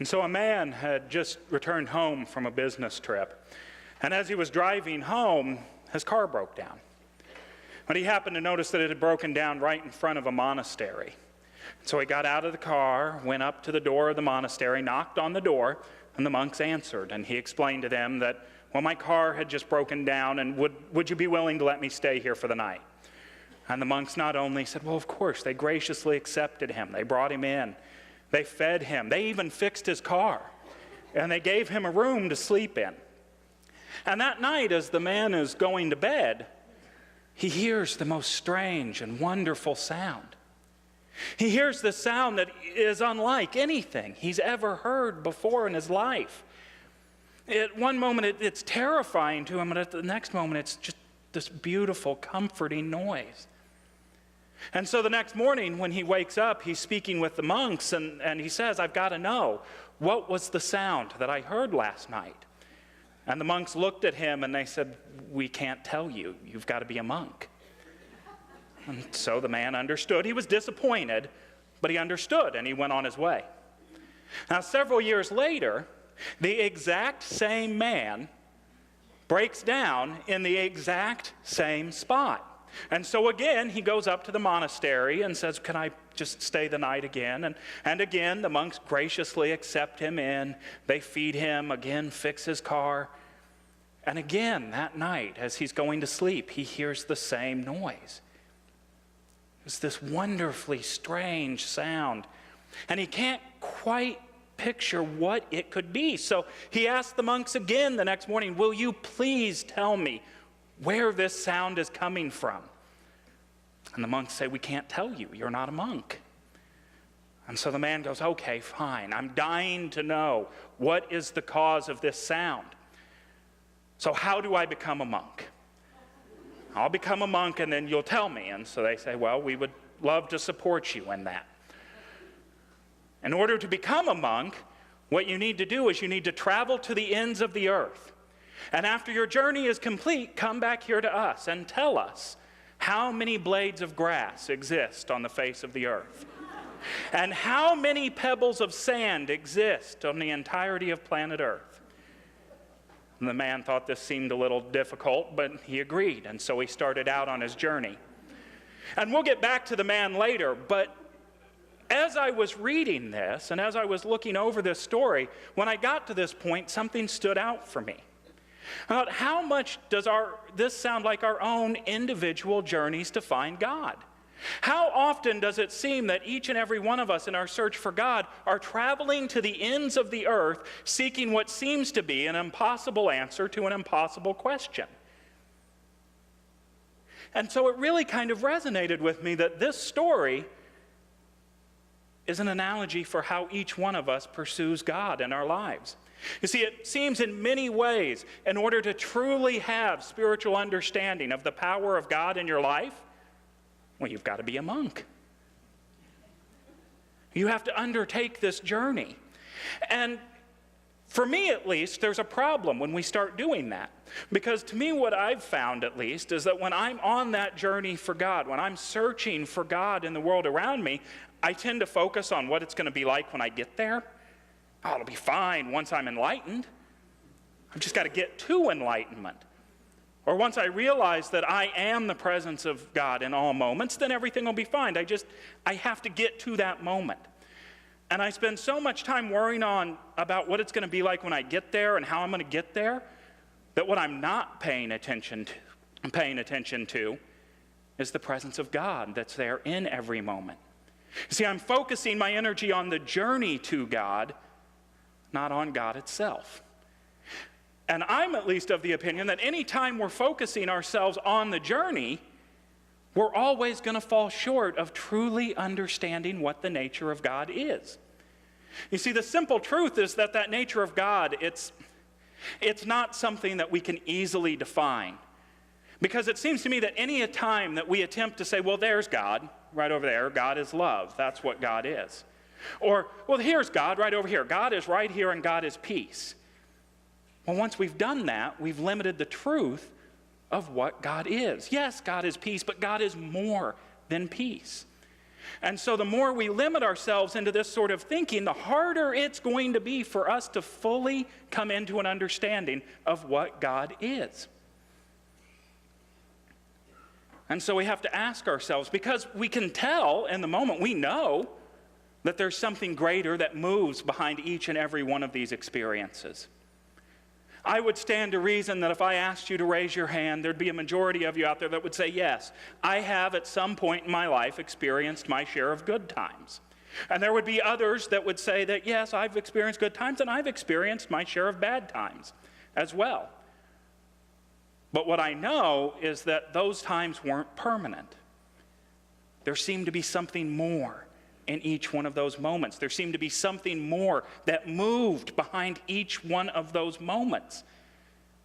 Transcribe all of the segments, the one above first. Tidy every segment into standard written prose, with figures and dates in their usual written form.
And so a man had just returned home from a business trip. And as he was driving home, his car broke down. But he happened to notice that it had broken down right in front of a monastery. So he got out of the car, went up to the door of the monastery, knocked on the door, and the monks answered. And he explained to them that, well, my car had just broken down, and would you be willing to let me stay here for the night? And the monks not only said, well, of course, they graciously accepted him. They brought him in. They fed him. They even fixed his car. And they gave him a room to sleep in. And that night, as the man is going to bed, he hears the most strange and wonderful sound. He hears the sound that is unlike anything he's ever heard before in his life. At one moment, it's terrifying to him, and at the next moment, it's just this beautiful, comforting noise. And so the next morning, when he wakes up, he's speaking with the monks, and he says, I've got to know, what was the sound that I heard last night? And the monks looked at him, and they said, we can't tell you. You've got to be a monk. And so the man understood. He was disappointed, but he understood, and he went on his way. Now, several years later, the exact same man breaks down in the exact same spot. And so again, he goes up to the monastery and says, can I just stay the night again? And again, the monks graciously accept him in. They feed him, again, fix his car. And again, that night, as he's going to sleep, he hears the same noise. It's this wonderfully strange sound. And he can't quite picture what it could be. So he asked the monks again the next morning, will you please tell me where this sound is coming from? And the monks say, we can't tell you. You're not a monk. And so the man goes, okay, fine. I'm dying to know what is the cause of this sound. So how do I become a monk? I'll become a monk and then you'll tell me. And so they say, well, we would love to support you in that. In order to become a monk, what you need to do is you need to travel to the ends of the earth. And after your journey is complete, come back here to us and tell us how many blades of grass exist on the face of the earth, and how many pebbles of sand exist on the entirety of planet Earth. And the man thought this seemed a little difficult, but he agreed, and so he started out on his journey. And we'll get back to the man later, but as I was reading this, and as I was looking over this story, when I got to this point, something stood out for me. How much does this sound like our own individual journeys to find God? How often does it seem that each and every one of us in our search for God are traveling to the ends of the earth, seeking what seems to be an impossible answer to an impossible question? And so it really kind of resonated with me that this story is an analogy for how each one of us pursues God in our lives. You see, it seems in many ways, in order to truly have spiritual understanding of the power of God in your life, well, you've got to be a monk. You have to undertake this journey. And for me, at least, there's a problem when we start doing that. Because to me, what I've found, at least, is that when I'm on that journey for God, when I'm searching for God in the world around me, I tend to focus on what it's going to be like when I get there. Oh, it'll be fine once I'm enlightened. I've just got to get to enlightenment. Or once I realize that I am the presence of God in all moments, then everything will be fine. I have to get to that moment. And I spend so much time worrying about what it's going to be like when I get there and how I'm going to get there, that what I'm not paying attention to is the presence of God that's there in every moment. You see, I'm focusing my energy on the journey to God, not on God itself. And I'm at least of the opinion that any time we're focusing ourselves on the journey, we're always going to fall short of truly understanding what the nature of God is. You see, the simple truth is that nature of God, it's not something that we can easily define. Because it seems to me that any time that we attempt to say, well, there's God, right over there, God is love, that's what God is. Or, well, here's God right over here. God is right here and God is peace. Well, once we've done that, we've limited the truth of what God is. Yes, God is peace, but God is more than peace. And so the more we limit ourselves into this sort of thinking, the harder it's going to be for us to fully come into an understanding of what God is. And so we have to ask ourselves, because we can tell in the moment, we know that there's something greater that moves behind each and every one of these experiences. I would stand to reason that if I asked you to raise your hand, there'd be a majority of you out there that would say, yes, I have at some point in my life experienced my share of good times. And there would be others that would say that, yes, I've experienced good times and I've experienced my share of bad times as well. But what I know is that those times weren't permanent. There seemed to be something more in each one of those moments. There seemed to be something more that moved behind each one of those moments.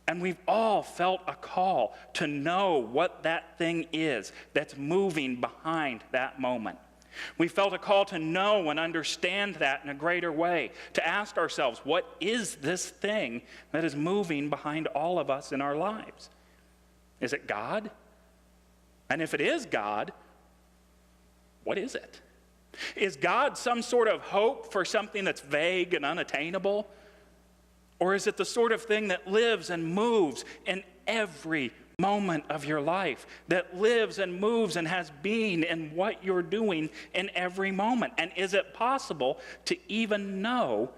And we've all felt a call to know what that thing is that's moving behind that moment. We felt a call to know and understand that in a greater way, to ask ourselves, what is this thing that is moving behind all of us in our lives? Is it God? And if it is God, what is it? Is God some sort of hope for something that's vague and unattainable? Or is it the sort of thing that lives and moves in every moment of your life, that lives and moves and has being in what you're doing in every moment? And is it possible to even know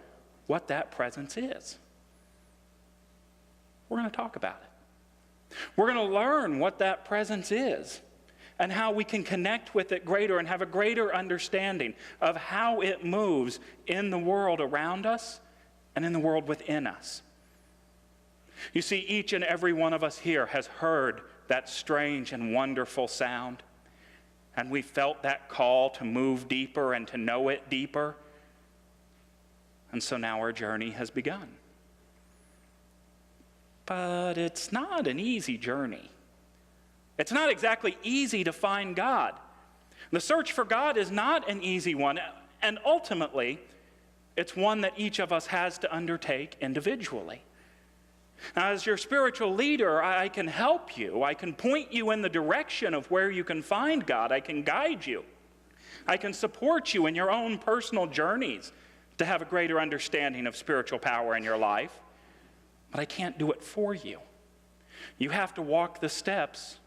what that presence is? We're going to talk about it. We're going to learn what that presence is, and how we can connect with it greater and have a greater understanding of how it moves in the world around us and in the world within us. You see, each and every one of us here has heard that strange and wonderful sound, and we felt that call to move deeper and to know it deeper. And so now our journey has begun. But it's not an easy journey. It's not exactly easy to find God. The search for God is not an easy one, and ultimately, it's one that each of us has to undertake individually. Now, as your spiritual leader, I can help you. I can point you in the direction of where you can find God. I can guide you. I can support you in your own personal journeys to have a greater understanding of spiritual power in your life, but I can't do it for you. You have to walk the steps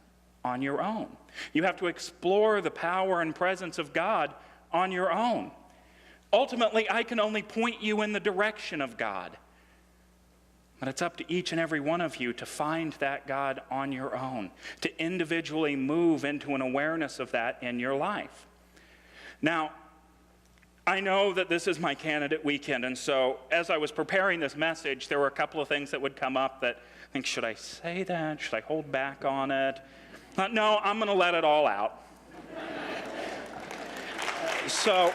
on your own. You have to explore the power and presence of God on your own. Ultimately, I can only point you in the direction of God. But it's up to each and every one of you to find that God on your own, to individually move into an awareness of that in your life. Now, I know that this is my candidate weekend, and so as I was preparing this message, there were a couple of things that would come up that I think, should I say that? Should I hold back on it? No, I'm going to let it all out. So,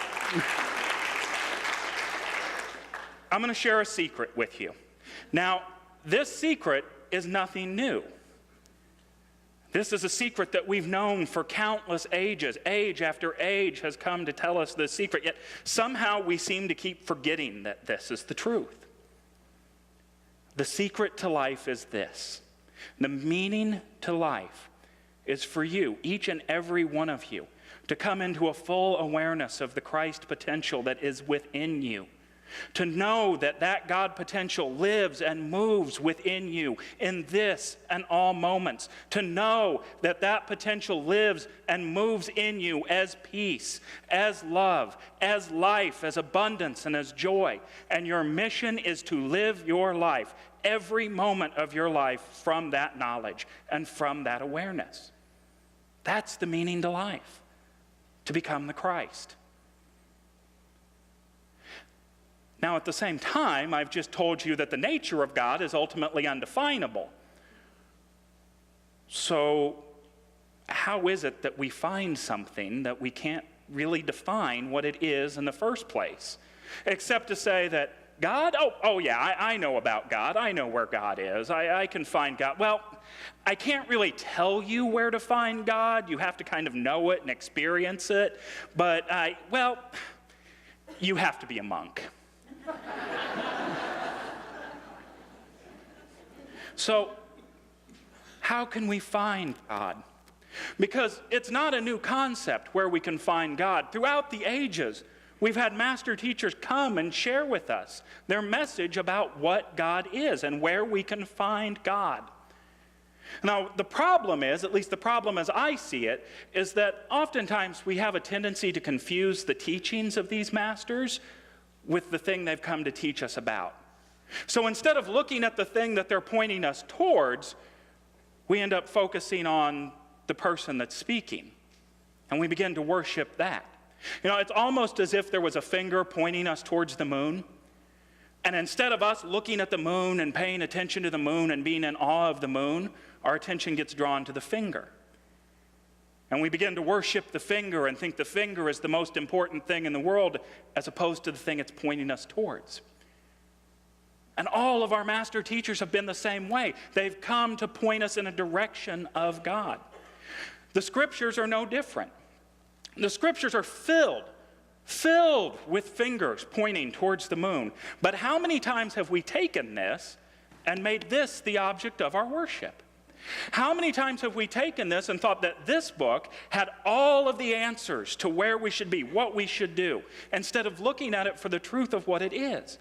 I'm going to share a secret with you. Now, this secret is nothing new. This is a secret that we've known for countless ages. Age after age has come to tell us this secret, yet somehow we seem to keep forgetting that this is the truth. The secret to life is this. The meaning to life is for you, each and every one of you, to come into a full awareness of the Christ potential that is within you. To know that that God potential lives and moves within you in this and all moments. To know that that potential lives and moves in you as peace, as love, as life, as abundance, and as joy. And your mission is to live your life, every moment of your life, from that knowledge and from that awareness. That's the meaning to life, to become the Christ. Now, at the same time, I've just told you that the nature of God is ultimately undefinable. So, how is it that we find something that we can't really define what it is in the first place? Except to say that God, oh yeah, I know about God. I know where God is. I can find God. Well, I can't really tell you where to find God. You have to kind of know it and experience it. But, you have to be a monk. So, how can we find God? Because it's not a new concept where we can find God. Throughout the ages, we've had master teachers come and share with us their message about what God is and where we can find God. Now, the problem is, at least the problem as I see it, is that oftentimes we have a tendency to confuse the teachings of these masters with the thing they've come to teach us about. So instead of looking at the thing that they're pointing us towards, we end up focusing on the person that's speaking, and we begin to worship that. You know, it's almost as if there was a finger pointing us towards the moon, and instead of us looking at the moon and paying attention to the moon and being in awe of the moon, our attention gets drawn to the finger. And we begin to worship the finger and think the finger is the most important thing in the world as opposed to the thing it's pointing us towards. And all of our master teachers have been the same way. They've come to point us in a direction of God. The scriptures are no different. The scriptures are filled with fingers pointing towards the moon. But how many times have we taken this and made this the object of our worship? How many times have we taken this and thought that this book had all of the answers to where we should be, what we should do, instead of looking at it for the truth of what it is,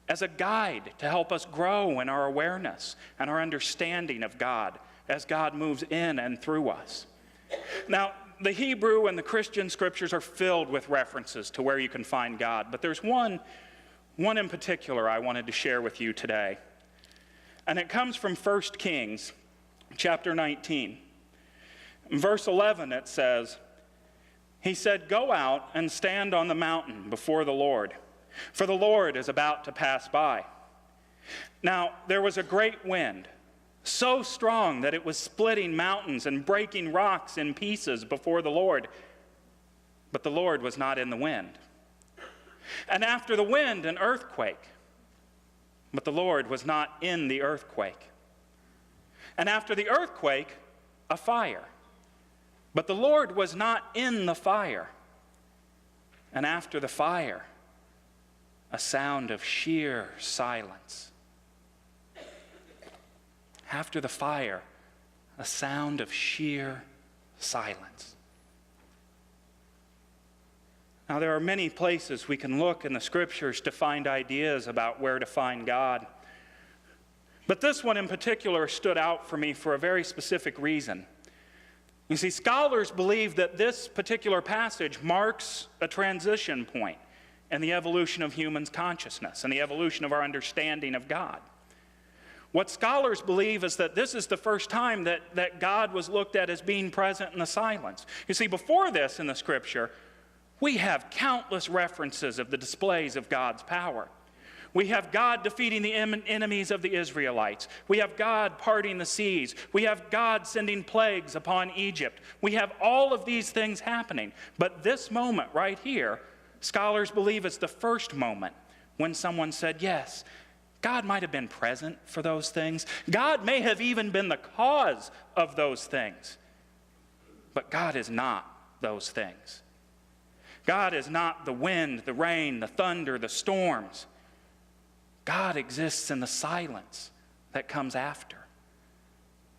as a guide to help us grow in our awareness and our understanding of God as God moves in and through us? Now, the Hebrew and the Christian scriptures are filled with references to where you can find God, but there's one in particular I wanted to share with you today. And it comes from 1 Kings chapter 19. In verse 11 it says, he said, "Go out and stand on the mountain before the Lord, for the Lord is about to pass by." Now there was a great wind, so strong that it was splitting mountains and breaking rocks in pieces before the Lord. But the Lord was not in the wind. And after the wind, an earthquake. But the Lord was not in the earthquake. And after the earthquake, a fire. But the Lord was not in the fire. And after the fire, a sound of sheer silence. After the fire, a sound of sheer silence. Now, there are many places we can look in the scriptures to find ideas about where to find God. But this one in particular stood out for me for a very specific reason. You see, scholars believe that this particular passage marks a transition point in the evolution of human consciousness and the evolution of our understanding of God. What scholars believe is that this is the first time that God was looked at as being present in the silence. You see, before this in the scripture, we have countless references of the displays of God's power. We have God defeating the enemies of the Israelites. We have God parting the seas. We have God sending plagues upon Egypt. We have all of these things happening. But this moment right here, scholars believe it's the first moment when someone said, yes, God might have been present for those things. God may have even been the cause of those things. But God is not those things. God is not the wind, the rain, the thunder, the storms. God exists in the silence that comes after,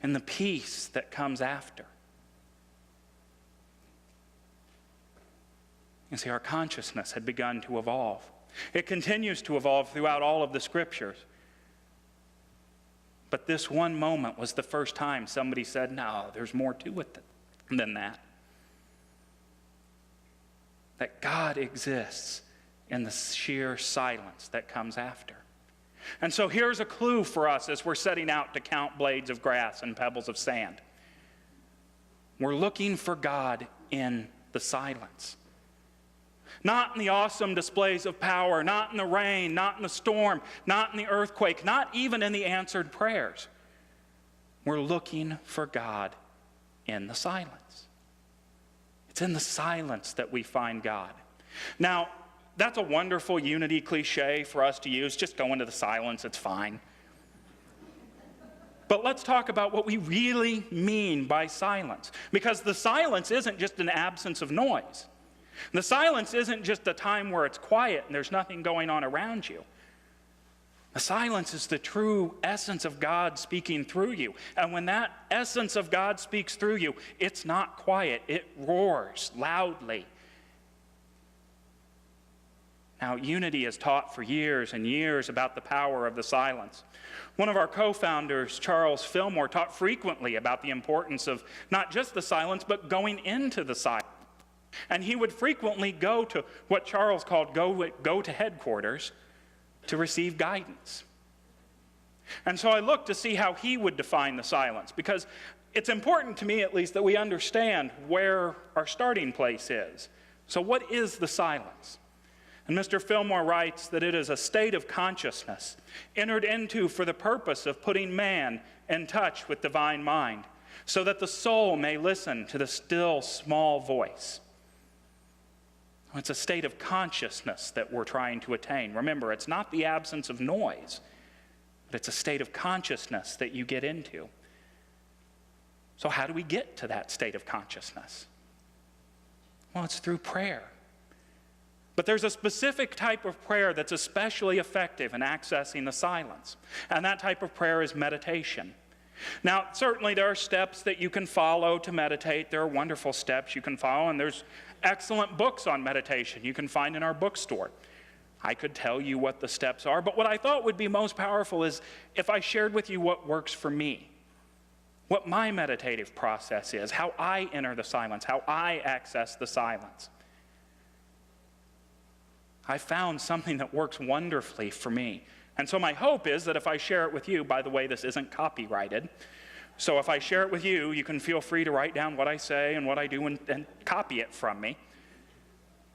in the peace that comes after. You see, our consciousness had begun to evolve. It continues to evolve throughout all of the scriptures. But this one moment was the first time somebody said, no, there's more to it than that. That God exists in the sheer silence that comes after. And so here's a clue for us as we're setting out to count blades of grass and pebbles of sand. We're looking for God in the silence. Not in the awesome displays of power, not in the rain, not in the storm, not in the earthquake, not even in the answered prayers. We're looking for God in the silence. It's in the silence that we find God. Now, that's a wonderful unity cliche for us to use. Just go into the silence, it's fine. But let's talk about what we really mean by silence. Because the silence isn't just an absence of noise. The silence isn't just a time where it's quiet and there's nothing going on around you. The silence is the true essence of God speaking through you. And when that essence of God speaks through you, it's not quiet. It roars loudly. Now, Unity has taught for years and years about the power of the silence. One of our co-founders, Charles Fillmore, taught frequently about the importance of not just the silence, but going into the silence. And he would frequently go to what Charles called go to headquarters to receive guidance. And so I looked to see how he would define the silence, because it's important to me, at least, that we understand where our starting place is. So what is the silence? And Mr. Fillmore writes that it is a state of consciousness entered into for the purpose of putting man in touch with divine mind, so that the soul may listen to the still small voice. It's a state of consciousness that we're trying to attain. Remember, it's not the absence of noise, but it's a state of consciousness that you get into. So how do we get to that state of consciousness? Well, it's through prayer. But there's a specific type of prayer that's especially effective in accessing the silence. And that type of prayer is meditation. Now, certainly there are steps that you can follow to meditate. There are wonderful steps you can follow, and there's excellent books on meditation you can find in our bookstore. I could tell you what the steps are, but what I thought would be most powerful is if I shared with you what works for me, what my meditative process is, how I enter the silence, how I access the silence. I found something that works wonderfully for me. And so my hope is that if I share it with you, by the way, this isn't copyrighted, so if I share it with you, you can feel free to write down what I say and what I do and copy it from me.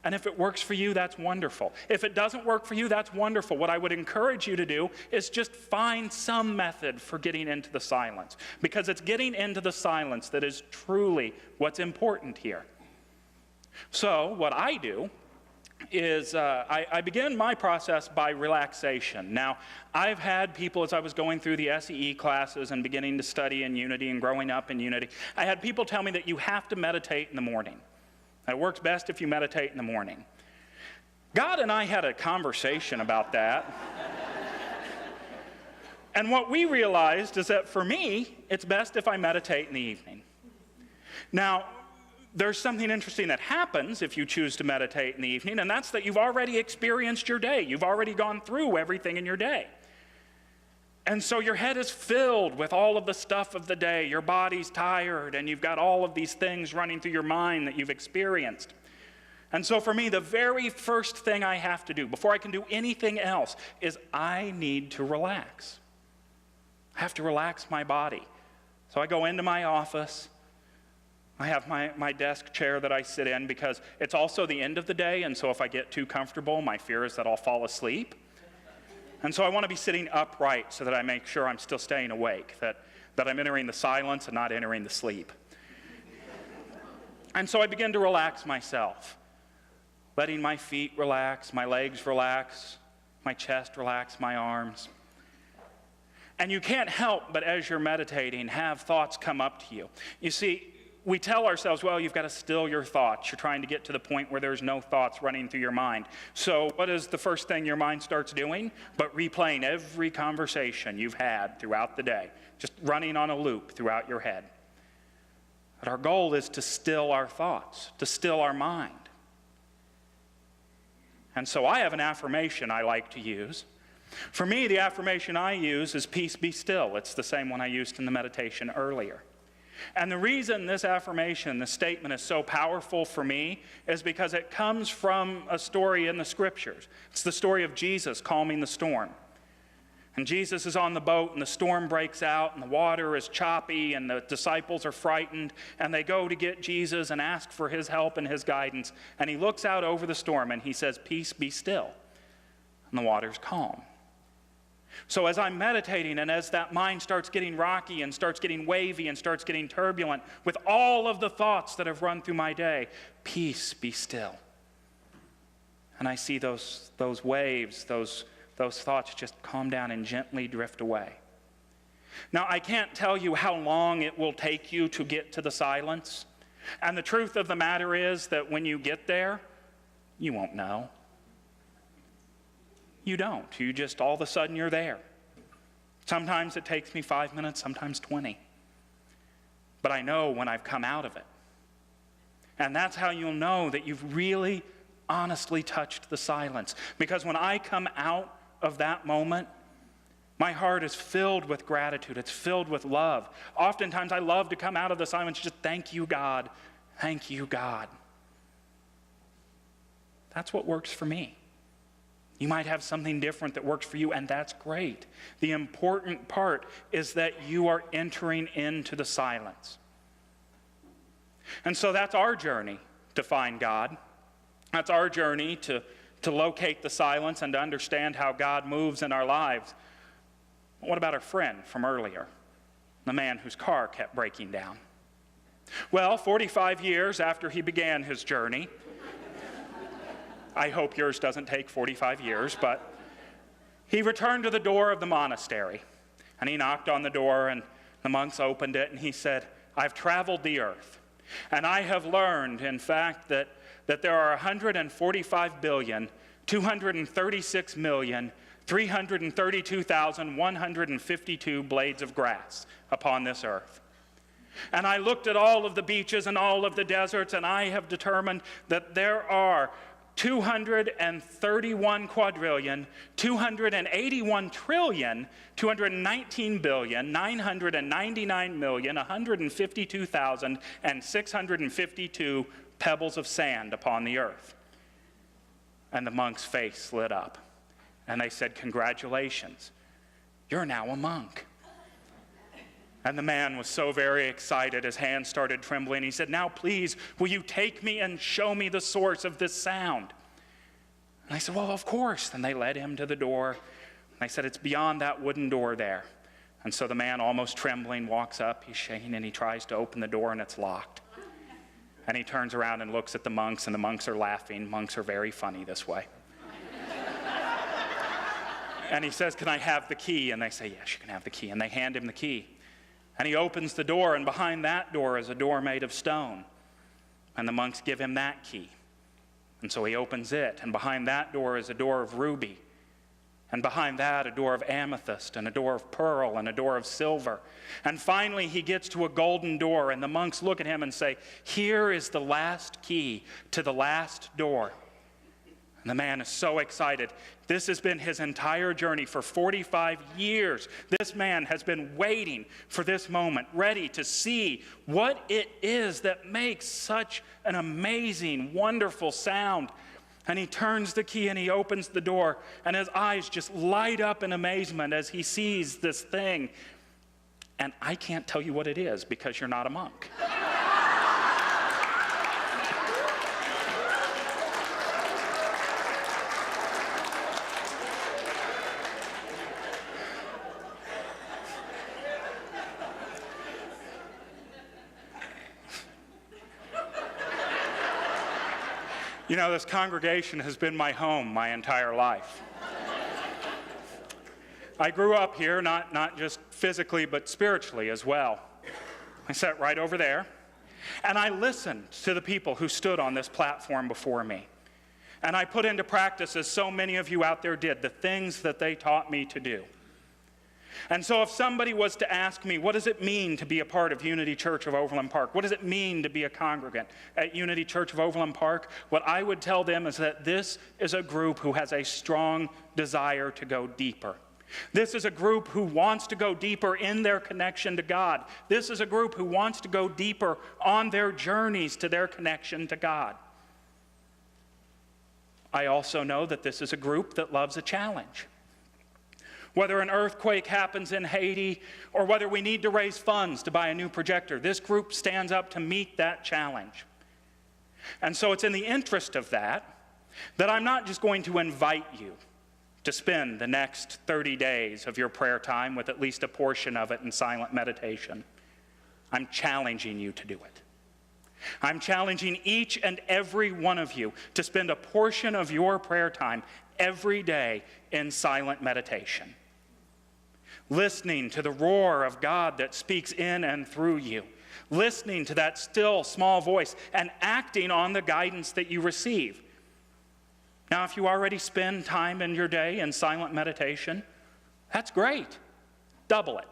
And if it works for you, that's wonderful. If it doesn't work for you, that's wonderful. What I would encourage you to do is just find some method for getting into the silence, because it's getting into the silence that is truly what's important here. So what I do is I begin my process by relaxation. Now, I've had people, as I was going through the SEE classes and beginning to study in Unity and growing up in Unity, I had people tell me that you have to meditate in the morning. It works best if you meditate in the morning. God and I had a conversation about that. And what we realized is that for me, it's best if I meditate in the evening. Now, there's something interesting that happens if you choose to meditate in the evening, and that's that you've already experienced your day. You've already gone through everything in your day. And so your head is filled with all of the stuff of the day. Your body's tired, and you've got all of these things running through your mind that you've experienced. And so for me, the very first thing I have to do before I can do anything else is I need to relax. I have to relax my body. So I go into my office. I have my desk chair that I sit in because it's also the end of the day, and so if I get too comfortable, my fear is that I'll fall asleep. And so I want to be sitting upright so that I make sure I'm still staying awake, that I'm entering the silence and not entering the sleep. And so I begin to relax myself, letting my feet relax, my legs relax, my chest relax, my arms. And you can't help but, as you're meditating, have thoughts come up to you. You see, we tell ourselves, well, you've got to still your thoughts. You're trying to get to the point where there's no thoughts running through your mind. So what is the first thing your mind starts doing? But replaying every conversation you've had throughout the day, just running on a loop throughout your head. But our goal is to still our thoughts, to still our mind. And so I have an affirmation I like to use. For me, the affirmation I use is peace be still. It's the same one I used in the meditation earlier. And the reason this affirmation, this statement, is so powerful for me is because it comes from a story in the scriptures. It's the story of Jesus calming the storm. And Jesus is on the boat, and the storm breaks out, and the water is choppy, and the disciples are frightened, and they go to get Jesus and ask for his help and his guidance. And he looks out over the storm, and he says, "Peace, be still." And the water's calm. So as I'm meditating, and as that mind starts getting rocky and starts getting wavy and starts getting turbulent with all of the thoughts that have run through my day, peace, be still. And I see those waves, those thoughts just calm down and gently drift away. Now, I can't tell you how long it will take you to get to the silence. And the truth of the matter is that when you get there, you won't know. You don't. You just, all of a sudden, you're there. Sometimes it takes me 5 minutes, sometimes 20. But I know when I've come out of it. And that's how you'll know that you've really, honestly touched the silence. Because when I come out of that moment, my heart is filled with gratitude. It's filled with love. Oftentimes, I love to come out of the silence, just thank you, God. Thank you, God. That's what works for me. You might have something different that works for you, and that's great. The important part is that you are entering into the silence. And so that's our journey to find God. That's our journey to locate the silence and to understand how God moves in our lives. What about our friend from earlier, the man whose car kept breaking down? Well, 45 years after he began his journey, I hope yours doesn't take 45 years, but he returned to the door of the monastery, and he knocked on the door, and the monks opened it, and he said, I've traveled the earth, and I have learned, in fact, that there are 145,236,332,152 blades of grass upon this earth. And I looked at all of the beaches and all of the deserts, and I have determined that there are 231 quadrillion, 281 trillion, 219 billion, 999 million, 152,652 pebbles of sand upon the earth. And the monk's face lit up, and they said, congratulations, you're now a monk. And the man was so very excited, his hands started trembling. He said, now please, will you take me and show me the source of this sound? And I said, well, of course. And they led him to the door. And I said, it's beyond that wooden door there. And so the man, almost trembling, walks up. He's shaking, and he tries to open the door, and it's locked. And he turns around and looks at the monks, and the monks are laughing. Monks are very funny this way. And he says, can I have the key? And they say, yes, you can have the key. And they hand him the key. And he opens the door, and behind that door is a door made of stone. And the monks give him that key. And so he opens it, and behind that door is a door of ruby. And behind that, a door of amethyst, and a door of pearl, and a door of silver. And finally, he gets to a golden door, and the monks look at him and say, here is the last key to the last door. And the man is so excited. This has been his entire journey for 45 years. This man has been waiting for this moment, ready to see what it is that makes such an amazing, wonderful sound. And he turns the key and he opens the door, and his eyes just light up in amazement as he sees this thing. And I can't tell you what it is because you're not a monk. You know, this congregation has been my home my entire life. I grew up here, not just physically, but spiritually as well. I sat right over there, and I listened to the people who stood on this platform before me. And I put into practice, as so many of you out there did, the things that they taught me to do. And so if somebody was to ask me, what does it mean to be a part of Unity Church of Overland Park? What does it mean to be a congregant at Unity Church of Overland Park? What I would tell them is that this is a group who has a strong desire to go deeper. This is a group who wants to go deeper in their connection to God. This is a group who wants to go deeper on their journeys to their connection to God. I also know that this is a group that loves a challenge. Whether an earthquake happens in Haiti or whether we need to raise funds to buy a new projector, this group stands up to meet that challenge. And so it's in the interest of that I'm not just going to invite you to spend the next 30 days of your prayer time with at least a portion of it in silent meditation. I'm challenging you to do it. I'm challenging each and every one of you to spend a portion of your prayer time every day in silent meditation, listening to the roar of God that speaks in and through you, listening to that still small voice and acting on the guidance that you receive. Now, if you already spend time in your day in silent meditation, that's great. Double it.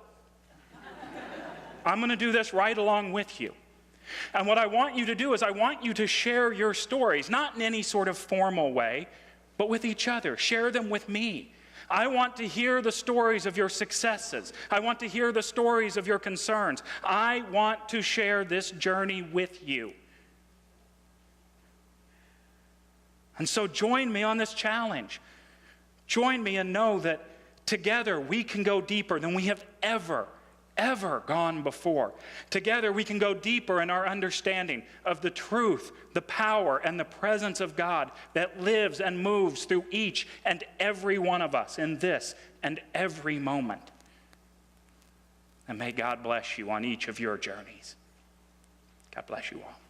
I'm going to do this right along with you. And what I want you to do is I want you to share your stories, not in any sort of formal way, but with each other. Share them with me. I want to hear the stories of your successes. I want to hear the stories of your concerns. I want to share this journey with you. And so join me on this challenge. Join me and know that together we can go deeper than we have ever gone before. Together we can go deeper in our understanding of the truth, the power, and the presence of God that lives and moves through each and every one of us in this and every moment. And may God bless you on each of your journeys. God bless you all.